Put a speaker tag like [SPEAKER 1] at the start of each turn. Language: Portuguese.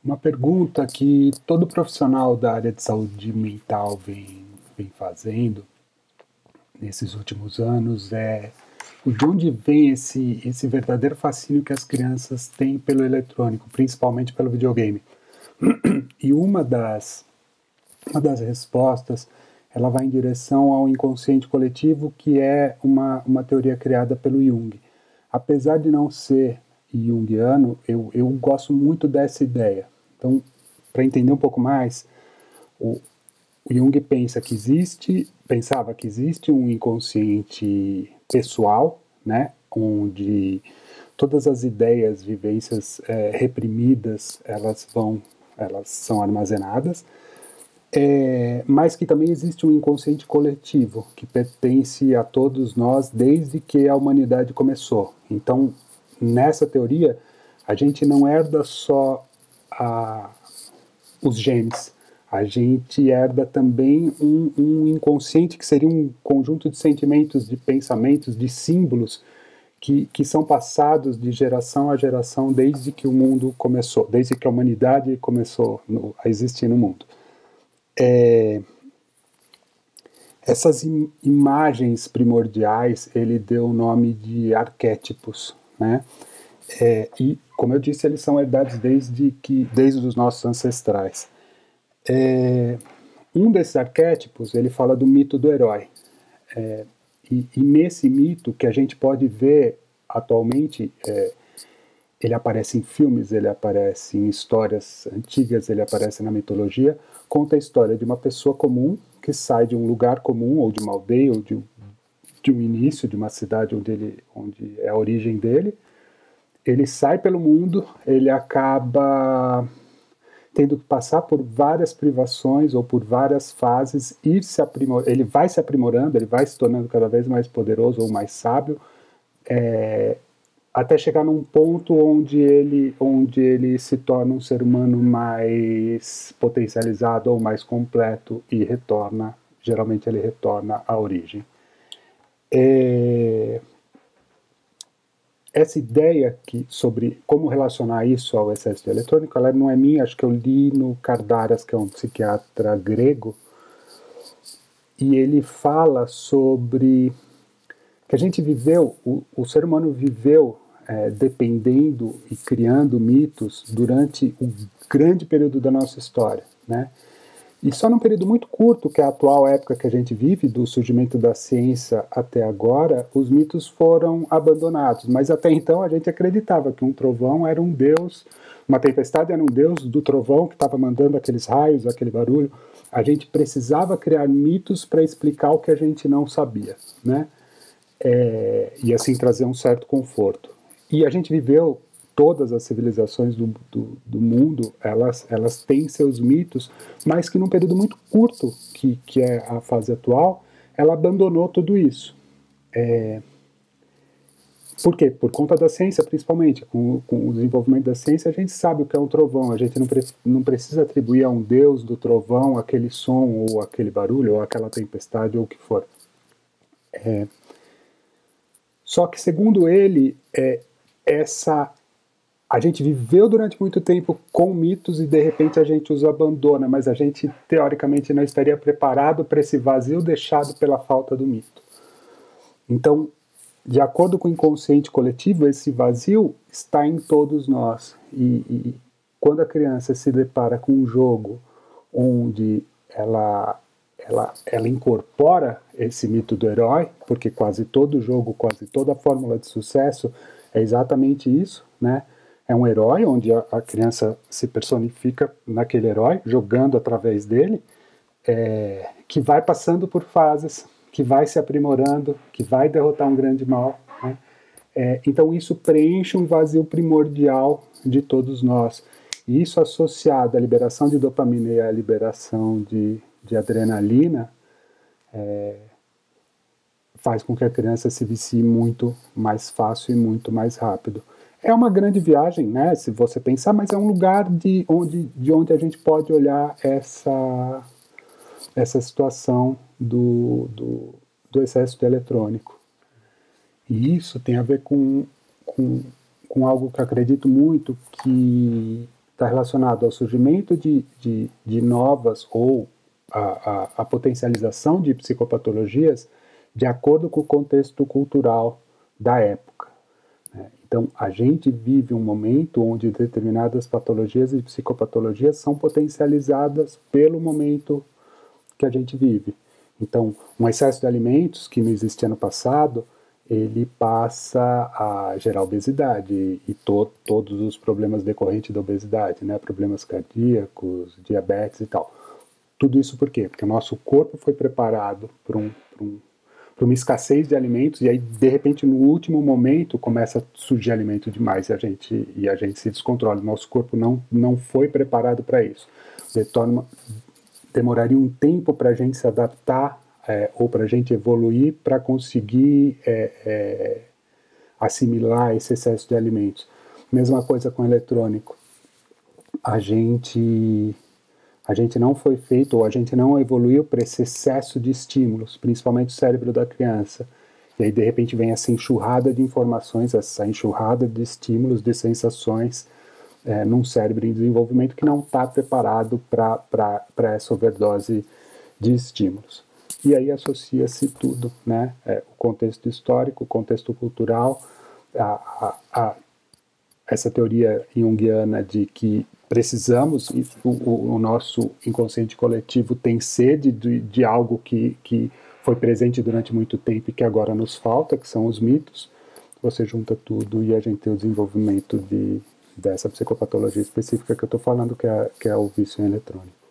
[SPEAKER 1] Uma pergunta que todo profissional da área de saúde mental vem fazendo nesses últimos anos é de onde vem esse verdadeiro fascínio que as crianças têm pelo eletrônico, principalmente pelo videogame. E uma das respostas ela vai em direção ao inconsciente coletivo, que é uma teoria criada pelo Jung. Apesar de não ser junguiano, eu gosto muito dessa ideia. Então, para entender um pouco mais, o Jung pensava que existe um inconsciente pessoal, né, onde todas as ideias, vivências reprimidas, elas são armazenadas, mas que também existe um inconsciente coletivo que pertence a todos nós desde que a humanidade começou. Então, nessa teoria, a gente não herda só os genes, a gente herda também um inconsciente que seria um conjunto de sentimentos, de pensamentos, de símbolos que são passados de geração a geração desde que o mundo começou, desde que a humanidade começou a existir no mundo. Essas imagens primordiais ele deu o nome de arquétipos, né? E, como eu disse, eles são herdados desde os nossos ancestrais. Um desses arquétipos, ele fala do mito do herói. E nesse mito, que a gente pode ver atualmente, ele aparece em filmes, ele aparece em histórias antigas, ele aparece na mitologia, conta a história de uma pessoa comum que sai de um lugar comum, ou de uma aldeia, ou de um início, de uma cidade onde é a origem dele. Ele sai pelo mundo, ele acaba tendo que passar por várias privações ou por várias fases, ele vai se aprimorando, ele vai se tornando cada vez mais poderoso ou mais sábio, até chegar num ponto onde ele se torna um ser humano mais potencializado ou mais completo e geralmente ele retorna à origem. Essa ideia sobre como relacionar isso ao excesso de eletrônico, ela não é minha, acho que eu li no Kardaras, que é um psiquiatra grego, e ele fala sobre que a gente viveu, o ser humano viveu dependendo e criando mitos durante um grande período da nossa história, né? E só num período muito curto, que é a atual época que a gente vive, do surgimento da ciência até agora, os mitos foram abandonados. Mas até então a gente acreditava que um trovão era um deus, uma tempestade era um deus do trovão que estava mandando aqueles raios, aquele barulho. A gente precisava criar mitos para explicar o que a gente não sabia, né? E assim trazer um certo conforto. E a gente viveu, todas as civilizações do mundo, elas têm seus mitos, mas que num período muito curto, que é a fase atual, ela abandonou tudo isso. Por quê? Por conta da ciência, principalmente. Com o desenvolvimento da ciência, a gente sabe o que é um trovão. A gente não precisa atribuir a um deus do trovão aquele som, ou aquele barulho, ou aquela tempestade, ou o que for. Só que, segundo ele, a gente viveu durante muito tempo com mitos e de repente a gente os abandona, mas a gente teoricamente não estaria preparado para esse vazio deixado pela falta do mito. Então, de acordo com o inconsciente coletivo, esse vazio está em todos nós. E quando a criança se depara com um jogo onde ela incorpora esse mito do herói, porque quase todo jogo, quase toda fórmula de sucesso é exatamente isso, né? É um herói onde a criança se personifica naquele herói, jogando através dele, que vai passando por fases, que vai se aprimorando, que vai derrotar um grande mal, né? Então isso preenche um vazio primordial de todos nós. E isso associado à liberação de dopamina e à liberação de adrenalina, faz com que a criança se vicie muito mais fácil e muito mais rápido. É uma grande viagem, né, se você pensar, mas é um lugar de onde a gente pode olhar essa situação do excesso de eletrônico. E isso tem a ver com algo que eu acredito muito, que está relacionado ao surgimento de novas ou a potencialização de psicopatologias de acordo com o contexto cultural da época. Então, a gente vive um momento onde determinadas patologias e psicopatologias são potencializadas pelo momento que a gente vive. Então, um excesso de alimentos que não existia no passado, ele passa a gerar obesidade e todos os problemas decorrentes da obesidade, né? Problemas cardíacos, diabetes e tal. Tudo isso por quê? Porque o nosso corpo foi preparado para uma escassez de alimentos e aí, de repente, no último momento, começa a surgir alimento demais e a gente se descontrola. O nosso corpo não foi preparado para isso. Demoraria um tempo para a gente se adaptar ou para a gente evoluir para conseguir assimilar esse excesso de alimentos. Mesma coisa com o eletrônico. A gente não foi feito, ou a gente não evoluiu para esse excesso de estímulos, principalmente o cérebro da criança. E aí, de repente, vem essa enxurrada de informações, essa enxurrada de estímulos, de sensações, num cérebro em desenvolvimento que não está preparado para essa overdose de estímulos. E aí associa-se tudo, né? O contexto histórico, o contexto cultural, essa teoria junguiana de que precisamos, o nosso inconsciente coletivo tem sede de algo que foi presente durante muito tempo e que agora nos falta, que são os mitos. Você junta tudo e a gente tem o desenvolvimento dessa psicopatologia específica que eu estou falando, que é o vício em eletrônico.